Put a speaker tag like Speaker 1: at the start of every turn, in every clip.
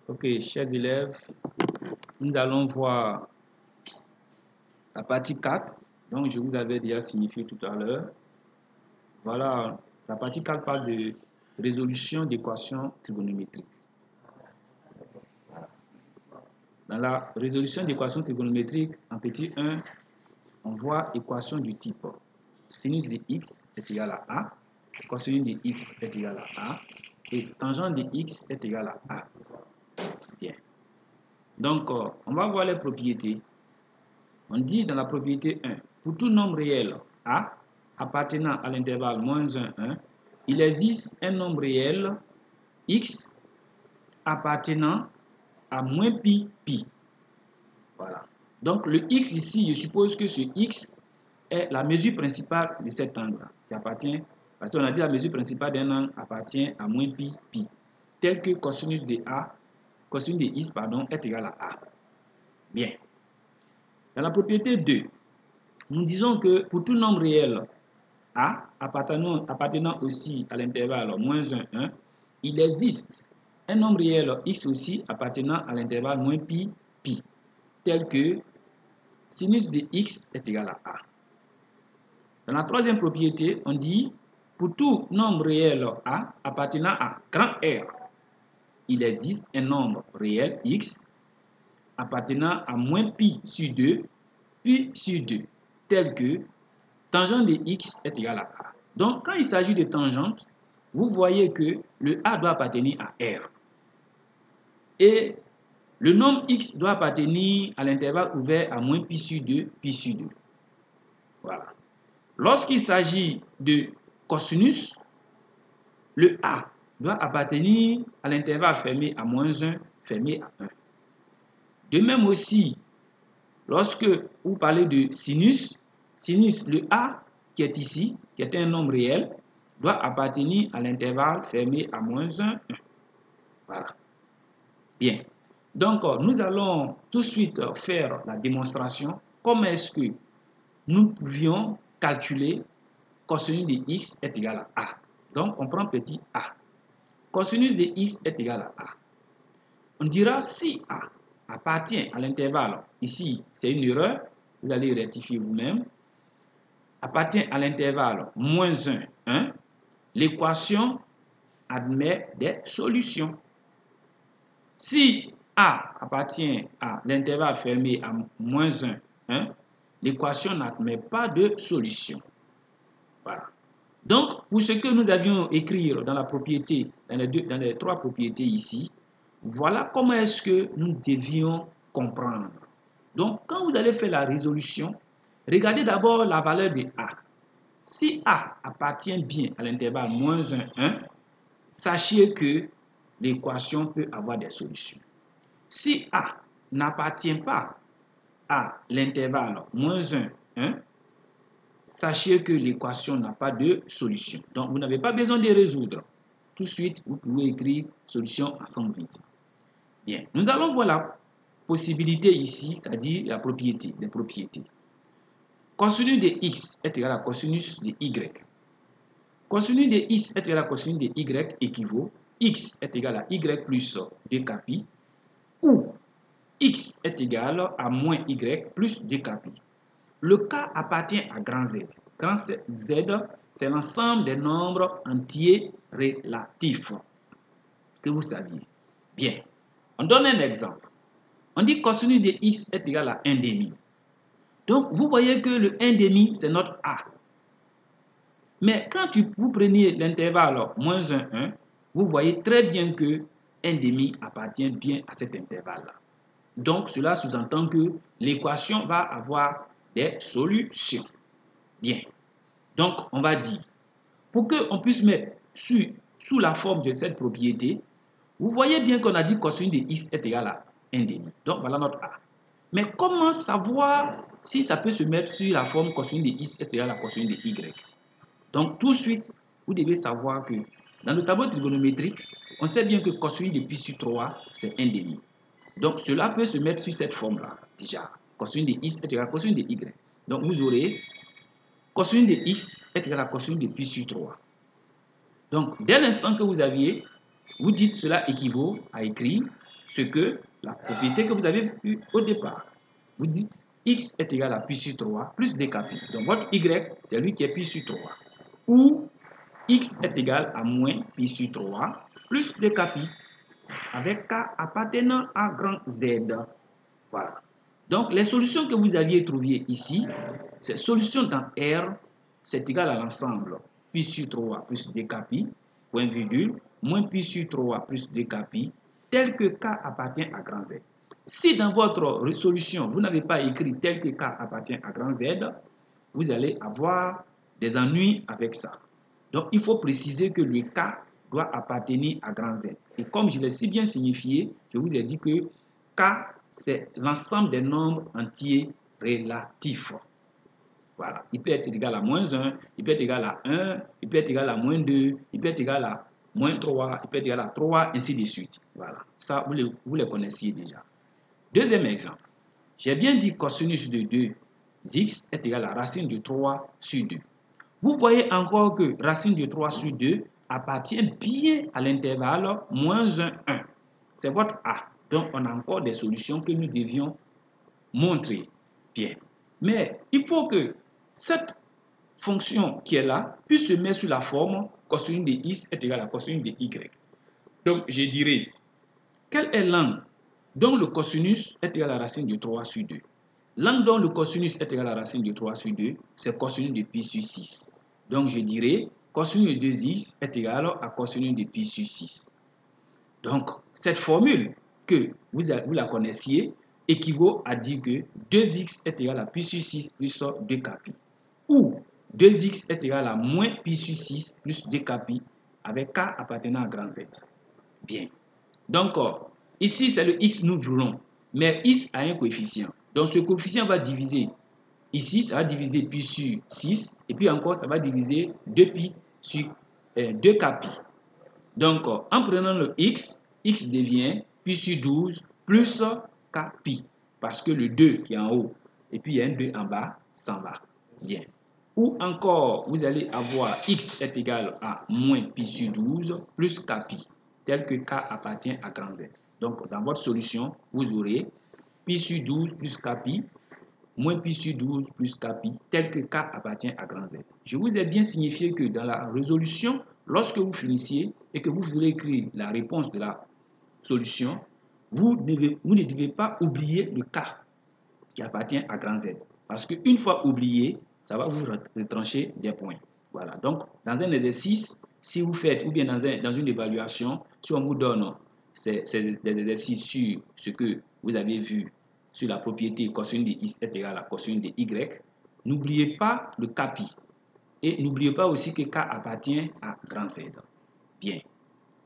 Speaker 1: Ok, chers élèves, nous allons voir la partie 4, donc je vous avais déjà signifié tout à l'heure. Voilà, la partie 4 parle de résolution d'équations trigonométriques. Dans la résolution d'équations trigonométriques, en petit 1, on voit équation du type sinus de x est égal à a, cosinus de x est égal à a, et tangente de x est égal à a. Bien. Donc, on va voir les propriétés. On dit dans la propriété 1, pour tout nombre réel a appartenant à l'intervalle -1, 1, il existe un nombre réel x appartenant à -pi, pi. Voilà. Donc, le x ici, je suppose que ce x est la mesure principale de cet angle qui appartient, parce qu'on a dit la mesure principale d'un angle appartient à -pi, pi, tel que cosinus de x, est égal à a. Bien. Dans la propriété 2, nous disons que pour tout nombre réel a appartenant aussi à l'intervalle -1, 1, il existe un nombre réel x aussi appartenant à l'intervalle -pi, pi, tel que sinus de x est égal à a. Dans la troisième propriété, on dit pour tout nombre réel a appartenant à grand R, il existe un nombre réel x appartenant à -pi sur 2, pi sur 2, tel que tangente de x est égal à a. Donc, quand il s'agit de tangente, vous voyez que le a doit appartenir à R. Et le nombre x doit appartenir à l'intervalle ouvert à -pi sur 2, pi sur 2. Voilà. Lorsqu'il s'agit de cosinus, le a doit appartenir à l'intervalle fermé à -1, fermé à 1. De même aussi, lorsque vous parlez de sinus, le a qui est ici, qui est un nombre réel, doit appartenir à l'intervalle fermé à -1, 1. Voilà. Bien. Donc, nous allons tout de suite faire la démonstration. Comment est-ce que nous pouvions calculer cosinus de x est égal à a. Donc, on prend petit a. Cosinus de x est égal à a. On dira si a appartient à l'intervalle, ici c'est une erreur, vous allez rectifier vous-même, appartient à l'intervalle -1, 1, l'équation admet des solutions. Si a appartient à l'intervalle fermé à -1, 1, l'équation n'admet pas de solution. Voilà. Donc, pour ce que nous avions écrit dans la propriété, dans les trois propriétés ici, voilà comment est-ce que nous devions comprendre. Donc, quand vous allez faire la résolution, regardez d'abord la valeur de a. Si a appartient bien à l'intervalle -1, 1, sachez que l'équation peut avoir des solutions. Si a n'appartient pas à l'intervalle -1, 1, sachez que l'équation n'a pas de solution. Donc, vous n'avez pas besoin de résoudre. Tout de suite, vous pouvez écrire solution à somme vide. Bien, nous allons voir la possibilité ici, c'est-à-dire la propriété, les propriétés. Cosinus de x est égal à cosinus de y. Cosinus de x est égal à cosinus de y équivaut x est égal à y plus 2k pi, ou x est égal à moins y plus 2k pi. Le k appartient à grand Z. Grand Z, c'est l'ensemble des nombres entiers relatifs que vous saviez. Bien, on donne un exemple. On dit cosinus de x est égal à 1/2. Donc, vous voyez que le 1/2, c'est notre a. Mais quand vous prenez l'intervalle -1, 1, vous voyez très bien que 1/2 appartient bien à cet intervalle-là. Donc, cela sous-entend que l'équation va avoir des solutions. Bien. Donc, on va dire, pour qu'on puisse mettre sous la forme de cette propriété, vous voyez bien qu'on a dit cosinus de x est égal à 1/2. Donc, voilà notre a. Mais comment savoir si ça peut se mettre sur la forme cosinus de x est égal à cosinus de y? Donc, tout de suite, vous devez savoir que dans le tableau trigonométrique, on sait bien que cosinus de pi sur 3, c'est 1/2. Donc, cela peut se mettre sur cette forme-là, déjà. Cosinus de x est égal à cosinus de y. Donc, vous aurez cosinus de x est égal à cosinus de pi sur 3. Donc, dès l'instant que vous aviez, vous dites cela équivaut à écrire ce que la propriété que vous avez vue au départ. Vous dites x est égal à pi sur 3 plus dkpi. Donc votre y, c'est lui qui est pi sur 3. Ou x est égal à moins pi sur 3 plus dkpi avec k appartenant à grand Z. Voilà. Donc les solutions que vous aviez trouvées ici, ces solutions dans R, c'est égal à l'ensemble pi sur 3 plus dkpi, point virgule, moins pi sur 3 plus dkpi, tel que k appartient à grand Z. Si dans votre solution, vous n'avez pas écrit tel que k appartient à grand Z, vous allez avoir des ennuis avec ça. Donc, il faut préciser que le k doit appartenir à grand Z. Et comme je l'ai si bien signifié, je vous ai dit que k, c'est l'ensemble des nombres entiers relatifs. Voilà. Il peut être égal à moins 1, il peut être égal à 1, il peut être égal à moins 2, il peut être égal à moins 3, il peut être égal à 3, ainsi de suite. Voilà. Ça, vous les connaissiez déjà. Deuxième exemple. J'ai bien dit cosinus de 2x est égal à racine de 3 sur 2. Vous voyez encore que racine de 3 sur 2 appartient bien à l'intervalle moins 1, 1. C'est votre A. Donc, on a encore des solutions que nous devions montrer. Bien. Mais il faut que cette fonction qui est là puisse se mettre sous la forme cosinus de x est égal à cosinus de y. Donc, je dirais, quelle est l'angle dont le cosinus est égal à la racine de 3 sur 2? L'angle dont le cosinus est égal à la racine de 3 sur 2, c'est cosinus de pi sur 6. Donc, je dirais cosinus de 2x est égal à cosinus de pi sur 6. Donc, cette formule que vous la connaissiez équivaut à dire que 2x est égal à pi sur 6 plus 2kpi. Ou 2x est égal à moins pi sur 6 plus 2kpi avec k appartenant à grand Z. Bien. Donc, ici, c'est le x nous voulons. Mais x a un coefficient. Donc, ce coefficient va diviser. Ici, ça va diviser pi sur 6. Et puis encore, ça va diviser 2pi sur 2kpi. Donc, en prenant le x devient pi sur 12 plus kpi. Parce que le 2 qui est en haut, et puis il y a un 2 en bas, s'en va. Bien. Ou encore, vous allez avoir x est égal à moins pi sur 12 plus kpi, tel que k appartient à grand Z. Donc, dans votre solution, vous aurez pi sur 12 plus kpi, moins pi sur 12 plus kpi, tel que k appartient à grand Z. Je vous ai bien signifié que dans la résolution, lorsque vous finissiez et que vous voulez écrire la réponse de la solution, vous ne devez pas oublier le k qui appartient à grand Z. Parce qu'une fois oublié, ça va vous retrancher des points. Voilà. Donc, dans un exercice, si vous faites, ou bien dans une évaluation, si on vous donne des exercices sur ce que vous avez vu sur la propriété cosinus de x est égal à cosinus de y, n'oubliez pas le kpi. Et n'oubliez pas aussi que k appartient à grand Z. Bien.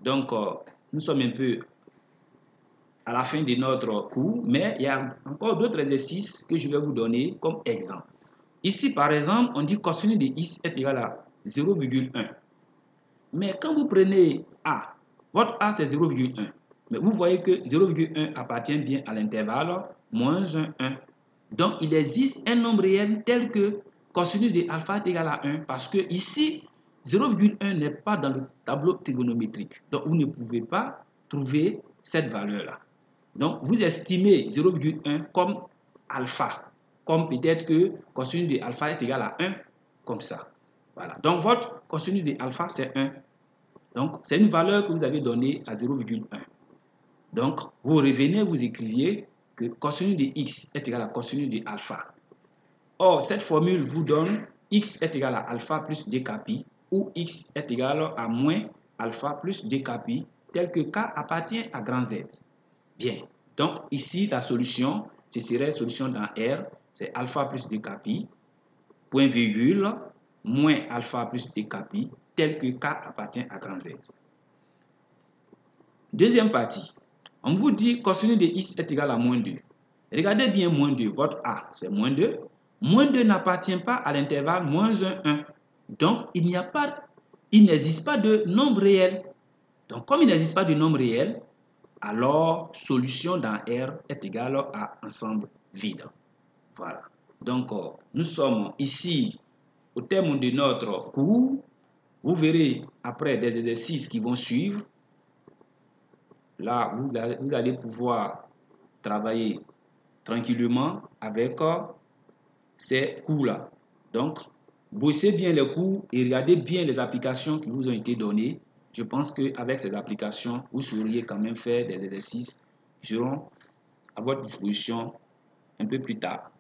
Speaker 1: Donc, nous sommes un peu à la fin de notre cours, mais il y a encore d'autres exercices que je vais vous donner comme exemple. Ici, par exemple, on dit cosinus de x est égal à 0,1. Mais quand vous prenez a, votre a c'est 0,1. Mais vous voyez que 0,1 appartient bien à l'intervalle moins 1, 1. Donc, il existe un nombre réel tel que cosinus de alpha est égal à 1 parce que ici, 0,1 n'est pas dans le tableau trigonométrique. Donc, vous ne pouvez pas trouver cette valeur-là. Donc, vous estimez 0,1 comme alpha, comme peut-être que cosinus de alpha est égal à 1, comme ça. Voilà. Donc, votre cosinus de alpha, c'est 1. Donc, c'est une valeur que vous avez donnée à 0,1. Donc, vous revenez, vous écriviez que cosinus de x est égal à cosinus de alpha. Or, cette formule vous donne x est égal à alpha plus 2kpi ou x est égal à moins alpha plus 2kpi, tel que k appartient à grand Z. Bien, donc ici, la solution, ce serait solution dans R, c'est alpha plus 2kpi, point virgule, moins alpha plus 2kpi, tel que k appartient à grand Z. Deuxième partie, on vous dit cosinus de x est égal à moins 2. Regardez bien moins 2, votre A, c'est moins 2. Moins 2 n'appartient pas à l'intervalle moins 1, 1. Donc, il n'existe pas de nombre réel. Donc, comme il n'existe pas de nombre réel, alors solution dans R est égale à ensemble vide. Voilà. Donc, nous sommes ici au terme de notre cours. Vous verrez après des exercices qui vont suivre. là, vous allez pouvoir travailler tranquillement avec ces cours-là. Donc, bossez bien les cours et regardez bien les applications qui vous ont été données. Je pense qu'avec ces applications, vous sauriez quand même faire des exercices qui seront à votre disposition un peu plus tard.